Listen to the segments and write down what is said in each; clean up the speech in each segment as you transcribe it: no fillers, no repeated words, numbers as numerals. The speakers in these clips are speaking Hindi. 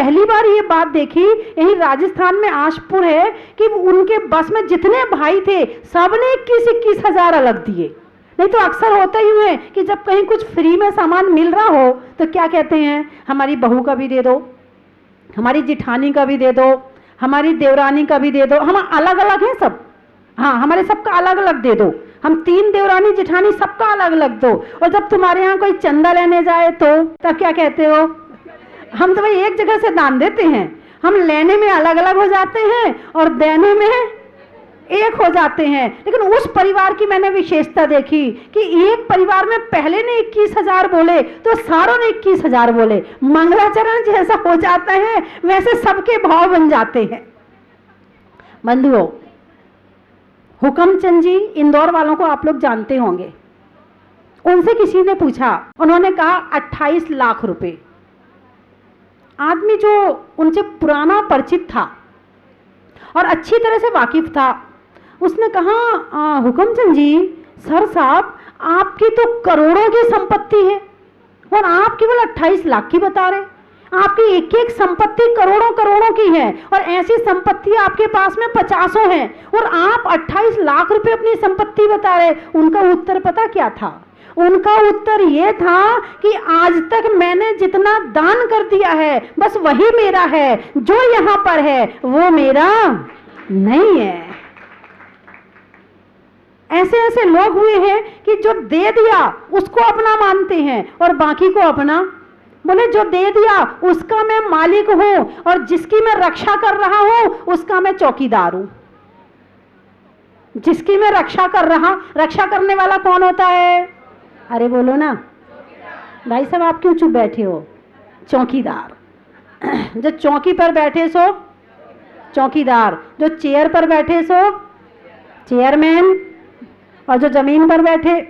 पहली बार ये बात देखी, यही राजस्थान में आशपुर है, कि उनके बस में जितने भाई थे सबने 21-21 हजार अलग दिए। नहीं तो अक्सर होता ही है कि जब कहीं कुछ फ्री में सामान मिल रहा हो तो क्या कहते हैं, हमारी बहू का भी दे दो, हमारी जिठानी का भी दे दो, हमारी देवरानी का भी दे दो। हम अलग अलग हैं सब, हाँ हमारे सबका अलग अलग दे दो, हम 3 देवरानी जिठानी सबका अलग अलग दो। और जब तुम्हारे यहाँ कोई चंदा लेने जाए तो तब क्या कहते हो, हम तो भाई एक जगह से दान देते हैं। हम लेने में अलग अलग हो जाते हैं और देने में एक हो जाते हैं। लेकिन उस परिवार की मैंने विशेषता देखी कि एक परिवार में पहले ने 21 हजार बोले तो सारों ने 21 हजार बोले। मंगलाचरण जैसा हो जाता है वैसे सबके भाव बन जाते हैं। बंधुओं, हुकमचंद जी इंदौर वालों को आप लोग जानते होंगे। उनसे किसी ने पूछा, उन्होंने कहा 28 लाख रुपए। आदमी जो उनसे पुराना परिचित था और अच्छी तरह से वाकिफ था, उसने कहा हुकमचंद जी, सर साहब आपकी तो करोड़ों की संपत्ति है और आप केवल 28 लाख की बता रहे। आपकी एक एक संपत्ति करोड़ों करोड़ों की है और ऐसी संपत्ति आपके पास में 50 हैं और आप 28 लाख रुपए अपनी संपत्ति बता रहे। उनका उत्तर पता क्या था? उनका उत्तर ये था कि आज तक मैंने जितना दान कर दिया है बस वही मेरा है, जो यहाँ पर है वो मेरा नहीं है। ऐसे ऐसे लोग हुए हैं कि जो दे दिया उसको अपना मानते हैं और बाकी को अपना। बोले जो दे दिया उसका मैं मालिक हूं और जिसकी मैं रक्षा कर रहा हूं उसका मैं चौकीदार हूं। जिसकी मैं रक्षा करने वाला कौन होता है? अरे बोलो ना भाई साहब, आप क्यों चुप बैठे हो? चौकीदार। जो चौकी पर बैठे सो चौकीदार, जो चेयर पर बैठे सो चेयरमैन, और जो जमीन पर बैठे,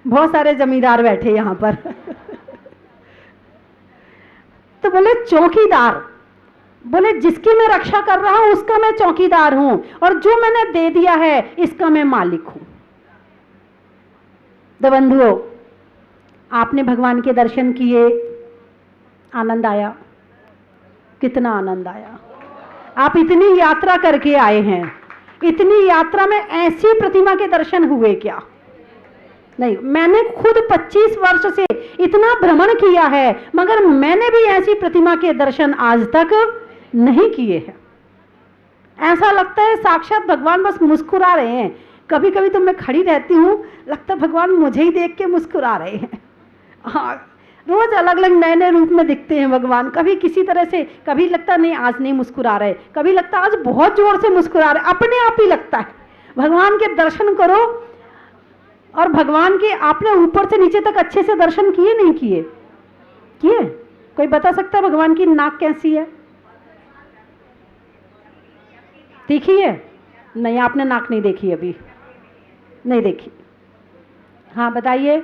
बहुत सारे जमींदार बैठे यहां पर। तो बोले चौकीदार, बोले जिसकी मैं रक्षा कर रहा हूं उसका मैं चौकीदार हूं और जो मैंने दे दिया है इसका मैं मालिक हूं। तो बंधुओं, आपने भगवान के दर्शन किए, आनंद आया? कितना आनंद आया? आप इतनी यात्रा करके आए हैं, इतनी यात्रा में ऐसी प्रतिमा के दर्शन हुए क्या? नहीं, मैंने खुद 25 वर्ष से इतना भ्रमण किया है मगर मैंने भी ऐसी प्रतिमा के दर्शन आज तक नहीं किए हैं। ऐसा लगता है साक्षात भगवान बस मुस्कुरा रहे हैं। कभी कभी तो मैं खड़ी रहती हूँ, लगता भगवान मुझे ही देख के मुस्कुरा रहे हैं। हाँ, रोज अलग अलग नए नए रूप में दिखते हैं भगवान। कभी किसी तरह से, कभी लगता नहीं आज नहीं मुस्कुरा रहे, कभी लगता आज बहुत जोर से मुस्कुरा रहे, अपने आप ही लगता है। भगवान के दर्शन करो और भगवान के आपने ऊपर से नीचे तक अच्छे से दर्शन किए नहीं किए? किए? कोई बता सकता है भगवान की नाक कैसी है? देखी है? नहीं, आपने नाक नहीं देखी, अभी नहीं देखी। हाँ बताइए।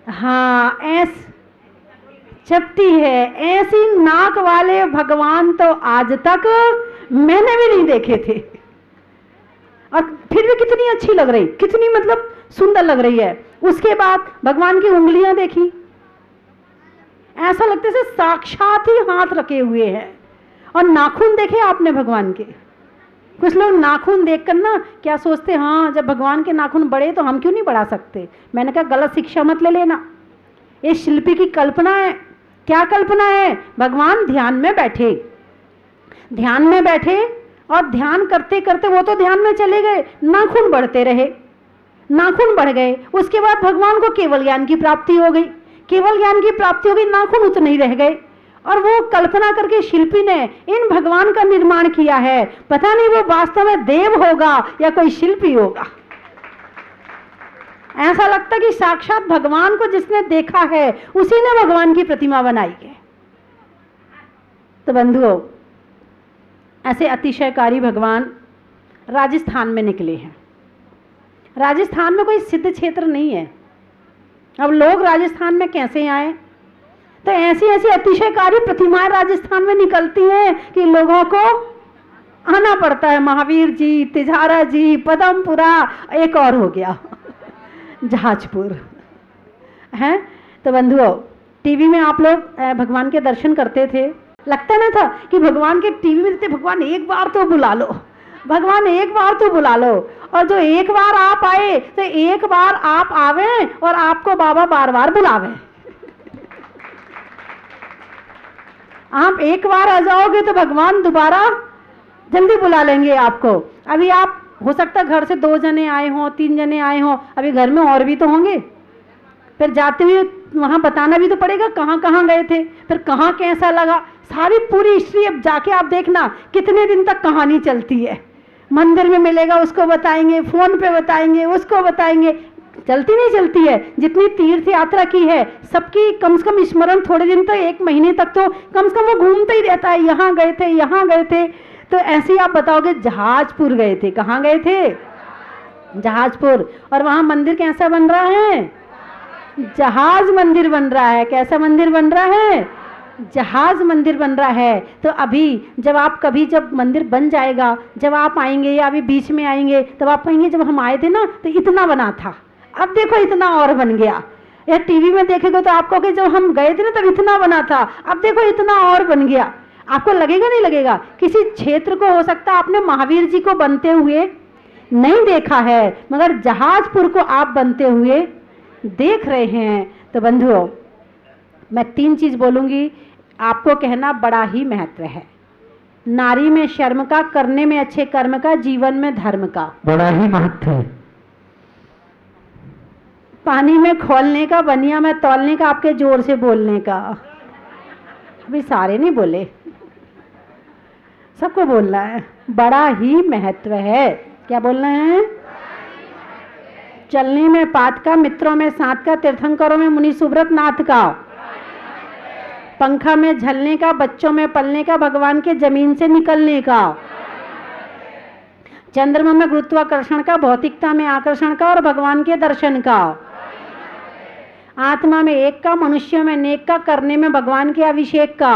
हाँ, चपटी है। ऐसी नाक वाले भगवान तो आज तक मैंने भी नहीं देखे थे और फिर भी कितनी अच्छी लग रही, कितनी मतलब सुंदर लग रही है। उसके बाद भगवान की उंगलियां देखी, ऐसा लगते से साक्षात ही हाथ रखे हुए हैं। और नाखून देखे आपने भगवान के? कुछ लोग नाखून देखकर ना क्या सोचते, हाँ जब भगवान के नाखून बड़े तो हम क्यों नहीं बढ़ा सकते। मैंने कहा गलत शिक्षा मत ले लेना, ये शिल्पी की कल्पना है। क्या कल्पना है? भगवान ध्यान में बैठे, ध्यान में बैठे और ध्यान करते करते वो तो ध्यान में चले गए, नाखून बढ़ते रहे, नाखून बढ़ गए। उसके बाद भगवान को केवल ज्ञान की प्राप्ति हो गई, केवल ज्ञान की प्राप्ति हो गई, नाखून उतने ही रह गए। और वो कल्पना करके शिल्पी ने इन भगवान का निर्माण किया है। पता नहीं वो वास्तव में देव होगा या कोई शिल्पी होगा। ऐसा लगता कि साक्षात भगवान को जिसने देखा है उसी ने भगवान की प्रतिमा बनाई है। तो बंधुओं, ऐसे अतिशयकारी भगवान राजस्थान में निकले हैं। राजस्थान में कोई सिद्ध क्षेत्र नहीं है। अब लोग राजस्थान में कैसे आए? तो ऐसी ऐसी अतिशयकारी प्रतिमाएं राजस्थान में निकलती हैं कि लोगों को आना पड़ता है। महावीर जी, तिजारा जी, पदमपुरा, एक और हो गया जहाजपुर। हैं। तो बंधुओं, टीवी में आप लोग भगवान के दर्शन करते थे, लगता ना था कि भगवान के टीवी में थे, भगवान एक बार तो बुला लो, भगवान एक बार तो बुला लो। और जो एक बार आप आए तो एक बार आप आवे और आपको बाबा बार बार बुलावे। आप एक बार आ जाओगे तो भगवान दोबारा जल्दी बुला लेंगे आपको। अभी आप हो सकता है घर से 2 जने आए हों, 3 जने आए हों, अभी घर में और भी तो होंगे। फिर जाते हुए वहां बताना भी तो पड़ेगा कहाँ कहाँ गए थे, फिर कहाँ कैसा लगा, सारी पूरी हिस्ट्री। अब जाके आप देखना कितने दिन तक कहानी चलती है। मंदिर में मिलेगा उसको बताएंगे, फोन पे बताएंगे उसको बताएंगे, चलती नहीं चलती है। जितनी तीर्थ यात्रा की है सबकी कम से कम स्मरण थोड़े दिन तक, 1 महीने तक तो कम से कम वो घूमता ही रहता है, यहाँ गए थे यहाँ गए थे। तो ऐसे ही आप बताओगे जहाजपुर गए थे, कहाँ गए थे? जहाजपुर। और वहां मंदिर कैसा बन रहा है? जहाज मंदिर बन रहा है। कैसा मंदिर बन रहा है? जहाज मंदिर बन रहा है। तो अभी जब आप कभी जब मंदिर बन जाएगा, जब आप आएंगे या अभी बीच में आएंगे, तब आप कहेंगे जब हम आए थे ना तो इतना बना था, अब देखो इतना और बन गया। या टीवी में देखेगा तो आपको कि जब हम गए थे ना तब इतना बना था, अब देखो इतना और बन गया। आपको लगेगा नहीं लगेगा? किसी क्षेत्र को हो सकता है आपने महावीर जी को बनते हुए नहीं देखा है, मगर जहाजपुर को आप बनते हुए देख रहे हैं। तो बंधुओं, मैं 3 चीज बोलूंगी, आपको कहना बड़ा ही महत्व है। नारी में शर्म का, करने में अच्छे कर्म का, जीवन में धर्म का बड़ा ही महत्व है। पानी में खोलने का, बनिया में तौलने का, आपके जोर से बोलने का। अभी सारे नहीं बोले, सबको बोलना है। बड़ा ही महत्व है। क्या बोलना है? चलने में पात का, मित्रों में साथ का, तीर्थंकरों में मुनि सुब्रत नाथ का, पंखा में झलने का, बच्चों में पलने का, भगवान के जमीन से निकलने का, चंद्रमा में गुरुत्वाकर्षण का, भौतिकता में आकर्षण का और भगवान के दर्शन का, आत्मा में एक का, मनुष्य में नेक का, करने में भगवान के अभिषेक का,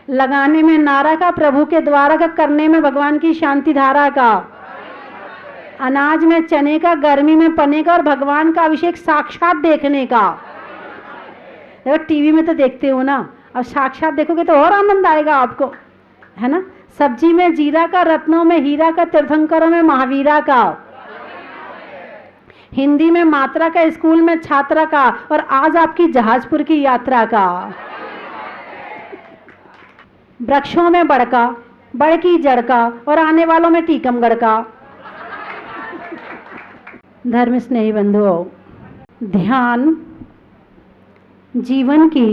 लगाने में नारा का, प्रभु के द्वारा का, करने में भगवान की शांति धारा का, अनाज में चने का, गर्मी में पने का और भगवान का अभिषेक साक्षात देखने का। देखो टीवी में तो देखते हो ना, अब साक्षात देखोगे तो और आनंद आएगा आपको, है ना। सब्जी में जीरा का, रत्नों में हीरा का, तीर्थंकरों में महावीरा का, हिंदी में मात्रा का, स्कूल में छात्रा का और आज आपकी जहाजपुर की यात्रा का। वृक्षों में बड़का, बड़ की जड़ का और आने वालों में टीकमगढ़ का। धर्म स्नेही बंधुओं, ध्यान जीवन की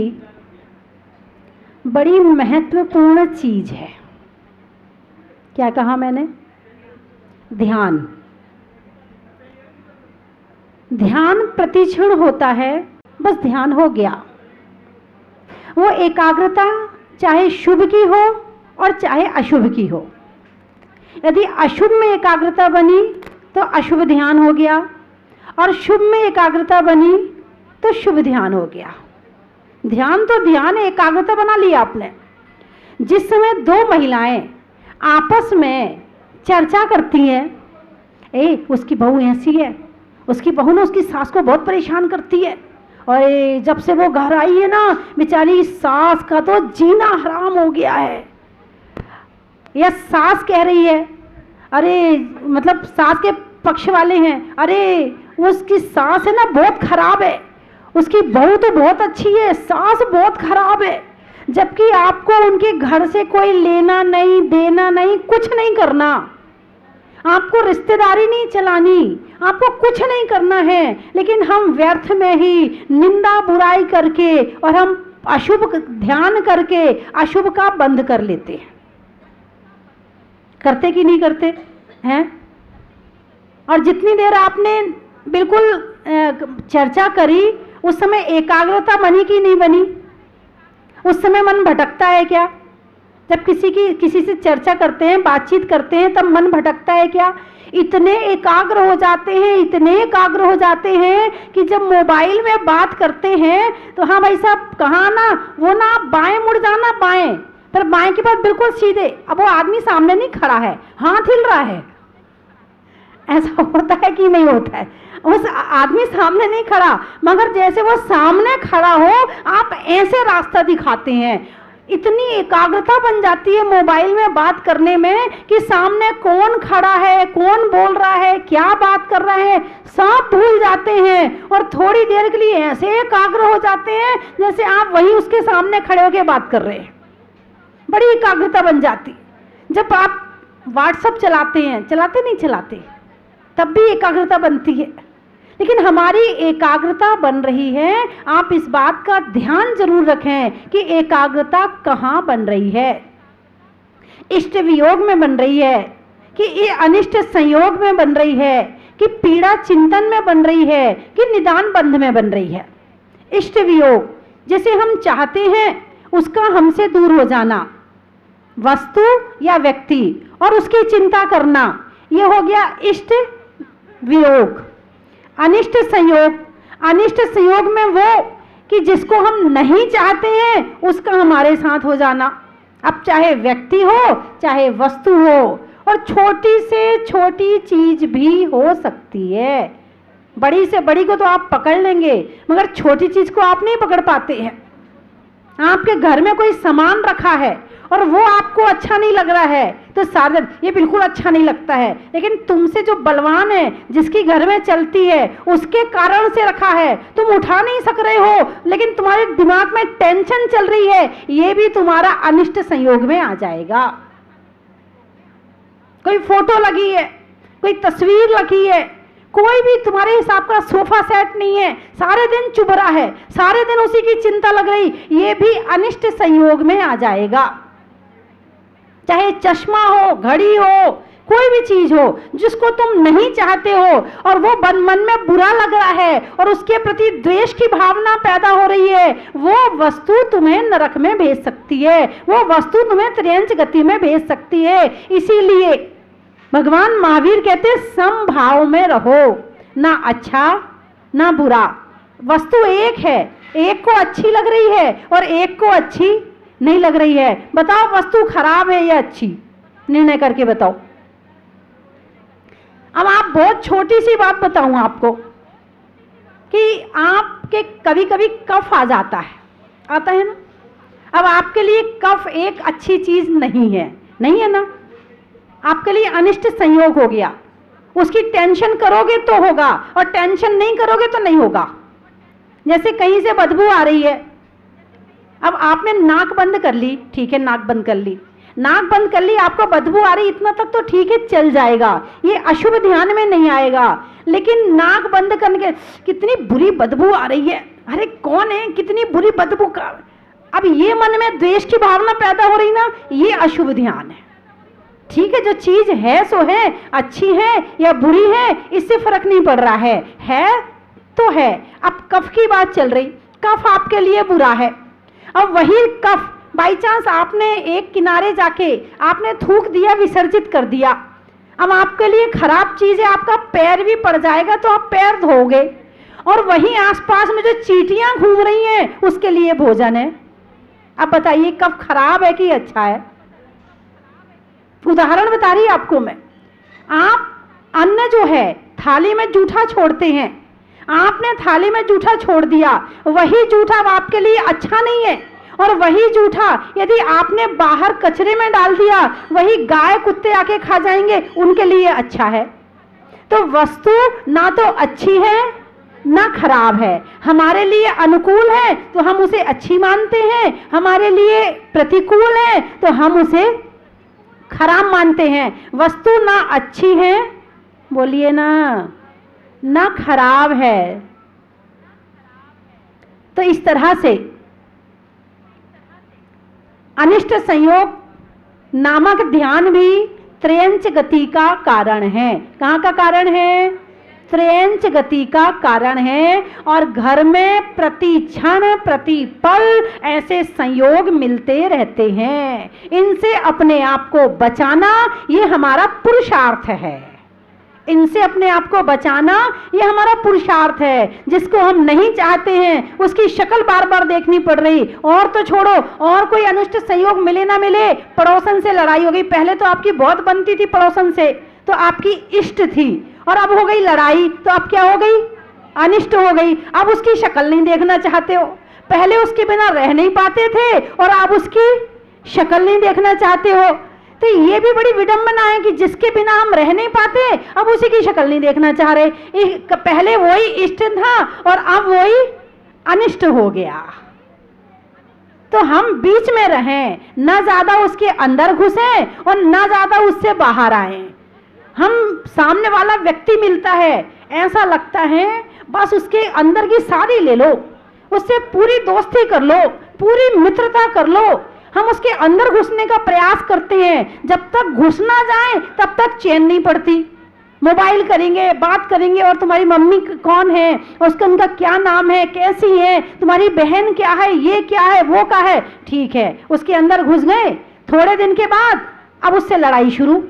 बड़ी महत्वपूर्ण चीज है। क्या कहा मैंने? ध्यान। ध्यान प्रतिक्षण होता है, बस ध्यान हो गया। वो एकाग्रता चाहे शुभ की हो और चाहे अशुभ की हो। यदि अशुभ में एकाग्रता बनी तो अशुभ ध्यान हो गया और शुभ में एकाग्रता बनी तो शुभ ध्यान हो गया। ध्यान तो ध्यान, एकाग्रता बना लिया आपने। जिस समय 2 महिलाएं आपस में चर्चा करती हैं, उसकी बहू ऐसी है, उसकी बहू ना उसकी सास को बहुत परेशान करती है, और जब से वो घर आई है ना बेचारी सास का तो जीना हराम हो गया है। या सास कह रही है, अरे मतलब सास के पक्ष वाले हैं, अरे उसकी सास है ना बहुत खराब है, उसकी बहू तो बहुत अच्छी है, सास बहुत खराब है। जबकि आपको उनके घर से कोई लेना नहीं, देना नहीं, कुछ नहीं करना, आपको रिश्तेदारी नहीं चलानी, आपको कुछ नहीं करना है, लेकिन हम व्यर्थ में ही निंदा बुराई करके और हम अशुभ ध्यान करके अशुभ का बंध कर लेते हैं। करते कि नहीं करते हैं? और जितनी देर आपने बिल्कुल चर्चा करी, उस समय एकाग्रता बनी कि नहीं बनी? उस समय मन भटकता है क्या? जब किसी से चर्चा करते हैं, बातचीत करते हैं, तब मन भटकता है क्या? इतने एकाग्र हो जाते हैं, इतने एकाग्र हो जाते हैं कि जब मोबाइल में बात करते हैं तो हाँ भाई साहब कहाँ ना, वो ना आप बाएं मुड़ जाना, बाएं, पर बाएं के बाद बिल्कुल सीधे। अब वो आदमी सामने नहीं खड़ा है, हाथ हिल रहा है, ऐसा होता है कि नहीं होता है? उस आदमी सामने नहीं खड़ा, मगर जैसे वो सामने खड़ा हो आप ऐसे रास्ता दिखाते हैं। इतनी एकाग्रता बन जाती है मोबाइल में बात करने में कि सामने कौन खड़ा है, कौन बोल रहा है, क्या बात कर रहा है, सब भूल जाते हैं और थोड़ी देर के लिए ऐसे एकाग्र हो जाते हैं जैसे आप वही उसके सामने खड़े होकर बात कर रहे हैं। बड़ी एकाग्रता बन जाती। जब आप व्हाट्सएप चलाते हैं, चलाते नहीं चलाते, तब भी एकाग्रता बनती है। लेकिन हमारी एकाग्रता बन रही है, आप इस बात का ध्यान जरूर रखें कि एकाग्रता कहाँ बन रही है। इष्ट वियोग में बन रही है कि ये अनिष्ट संयोग में बन रही है, कि पीड़ा चिंतन में बन रही है, कि निदान बंध में बन रही है। इष्ट वियोग जैसे हम चाहते हैं उसका हमसे दूर हो जाना, वस्तु या व्यक्ति, और उसकी चिंता करना, ये हो गया इष्ट वियोग। अनिष्ट संयोग, अनिष्ट संयोग में वो कि जिसको हम नहीं चाहते हैं उसका हमारे साथ हो जाना। अब चाहे व्यक्ति हो चाहे वस्तु हो, और छोटी से छोटी चीज भी हो सकती है। बड़ी से बड़ी को तो आप पकड़ लेंगे, मगर छोटी चीज को आप नहीं पकड़ पाते हैं। आपके घर में कोई सामान रखा है और वो आपको अच्छा नहीं लग रहा है तो सारे ये बिल्कुल अच्छा नहीं लगता है, लेकिन तुमसे जो बलवान है, जिसकी घर में चलती है, उसके कारण से रखा है, तुम उठा नहीं सक रहे हो, लेकिन तुम्हारे दिमाग में टेंशन चल रही है, ये भी तुम्हारा अनिष्ट संयोग में आ जाएगा। कोई फोटो लगी है, कोई तस्वीर लगी है, कोई भी तुम्हारे हिसाब का सोफा सेट नहीं है, सारे दिन चुभ रहा है, सारे दिन उसी की चिंता लग रही, ये भी अनिष्ट संयोग में आ जाएगा। चाहे चश्मा हो, घड़ी हो, कोई भी चीज हो जिसको तुम नहीं चाहते हो और वो मन में बुरा लग रहा है और उसके प्रति द्वेष की भावना पैदा हो रही है, वो वस्तु तुम्हें नरक में भेज सकती है, वो वस्तु तुम्हें त्रियंच गति में भेज सकती है। इसीलिए भगवान महावीर कहते समभाव में रहो, ना अच्छा ना बुरा। वस्तु एक है, एक को अच्छी लग रही है और एक को अच्छी नहीं लग रही है। बताओ वस्तु खराब है या अच्छी? निर्णय करके बताओ। अब आप बहुत छोटी सी बात बताऊं आपको कि आपके कभी कभी कफ आ जाता है, आता है ना? अब आपके लिए कफ एक अच्छी चीज नहीं है, नहीं है ना? आपके लिए अनिष्ट संयोग हो गया। उसकी टेंशन करोगे तो होगा और टेंशन नहीं करोगे तो नहीं होगा। जैसे कहीं से बदबू आ रही है, अब आपने नाक बंद कर ली, ठीक है, नाक बंद कर ली, नाक बंद कर ली, आपको बदबू आ रही, इतना तक तो ठीक है, चल जाएगा, ये अशुभ ध्यान में नहीं आएगा। लेकिन नाक बंद करने के कितनी बुरी बदबू आ रही है, अरे कौन है, कितनी बुरी बदबू का, अब ये मन में द्वेष की भावना पैदा हो रही ना, ये अशुभ ध्यान है। ठीक है, जो चीज है सो है, अच्छी है या बुरी है इससे फर्क नहीं पड़ रहा है तो है। अब कफ की बात चल रही, कफ आपके लिए बुरा है। अब वही कफ बाई चांस आपने एक किनारे जाके आपने थूक दिया, विसर्जित कर दिया, अब आपके लिए खराब चीज है, आपका पैर भी पड़ जाएगा तो आप पैर धोगे, और वहीं आसपास में जो चींटियां घूम रही हैं उसके लिए भोजन है। अब बताइए कफ खराब है कि अच्छा है? उदाहरण बता रही आपको मैं। आप अन्न जो है थाली में जूठा छोड़ते हैं, आपने थाली में जूठा छोड़ दिया, वही जूठा आपके लिए अच्छा नहीं है, और वही जूठा यदि आपने बाहर कचरे में डाल दिया, वही गाय कुत्ते आके खा जाएंगे, उनके लिए अच्छा है। तो वस्तु ना तो अच्छी है ना खराब है, हमारे लिए अनुकूल है तो हम उसे अच्छी मानते हैं, हमारे लिए प्रतिकूल है तो हम उसे खराब मानते हैं। वस्तु ना अच्छी है, बोलिए ना खराब है। तो इस तरह से अनिष्ट संयोग नामक ध्यान भी त्रयंच गति का कारण है। कहाँ का कारण है? त्रयंच गति का कारण है। और घर में प्रति क्षण प्रति पल ऐसे संयोग मिलते रहते हैं। इनसे अपने आप को बचाना ये हमारा पुरुषार्थ है। इनसे अपने आप को बचाना ये हमारा पुरुषार्थ है। जिसको हम नहीं चाहते हैं उसकी शक्ल बार बार देखनी पड़ रही, और तो छोड़ो, और कोई अनिष्ट संयोग मिले ना मिले, पड़ोसन से लड़ाई हो गई, पहले तो आपकी बहुत बनती थी पड़ोसन से, तो आपकी इष्ट थी, और अब हो गई लड़ाई तो अब क्या हो गई, अनिष्ट हो गई। अब उसकी शक्ल नहीं देखना चाहते हो। पहले उसके बिना रह नहीं पाते थे और अब उसकी शक्ल नहीं देखना चाहते हो। तो ये भी बड़ी विडंबना है कि जिसके बिना हम रह नहीं पाते अब उसी की शक्ल नहीं देखना चाह रहे। पहले वही इष्ट था और अब वही अनिष्ट हो गया। तो हम बीच में रहें, ना ज्यादा उसके अंदर घुसें और ना ज्यादा उससे बाहर आए। हम सामने वाला व्यक्ति मिलता है, ऐसा लगता है बस उसके अंदर की सारी ले लो, उससे पूरी दोस्ती कर लो, पूरी मित्रता कर लो। हम उसके अंदर घुसने का प्रयास करते हैं, जब तक घुस ना जाए तब तक चैन नहीं पड़ती। मोबाइल करेंगे, बात करेंगे, और तुम्हारी मम्मी कौन है, उसका उनका क्या नाम है, कैसी है, तुम्हारी बहन क्या है, ये क्या है, वो क्या है। ठीक है, उसके अंदर घुस गए, थोड़े दिन के बाद अब उससे लड़ाई शुरू।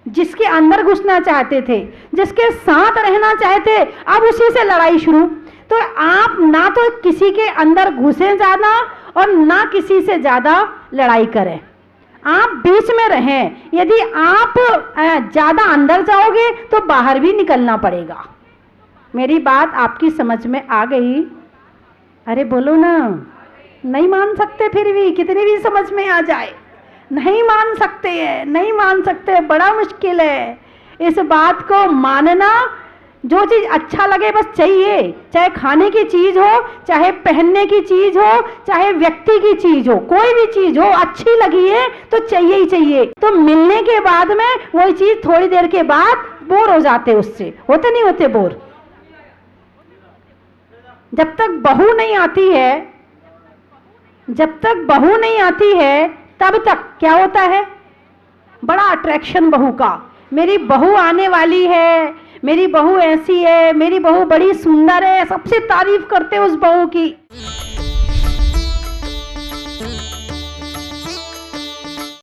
जिसके अंदर घुसना चाहते थे, जिसके साथ रहना चाहते, अब उसी से लड़ाई शुरू। तो आप ना तो किसी के अंदर घुसे ज्यादा और ना किसी से ज्यादा लड़ाई करें, आप बीच में रहें। यदि आप ज्यादा अंदर जाओगे तो बाहर भी निकलना पड़ेगा। मेरी बात आपकी समझ में आ गई? अरे बोलो ना, नहीं मान सकते, फिर भी कितनी भी समझ में आ जाए नहीं मान सकते हैं, नहीं मान सकते, बड़ा मुश्किल है इस बात को मानना। जो चीज अच्छा लगे बस चाहिए, चाहे खाने की चीज हो, चाहे पहनने की चीज हो, चाहे व्यक्ति की चीज हो, कोई भी चीज हो अच्छी लगी है तो चाहिए ही चाहिए। तो मिलने के बाद में वही चीज थोड़ी देर के बाद बोर हो जाते, उससे होते नहीं होते बोर। जब तक बहू नहीं आती है, जब तक बहू नहीं आती है तब तक क्या होता है, बड़ा अट्रैक्शन बहू का। मेरी बहू आने वाली है, मेरी बहू ऐसी है, मेरी बहू बड़ी सुंदर है, सबसे तारीफ करते उस बहू की।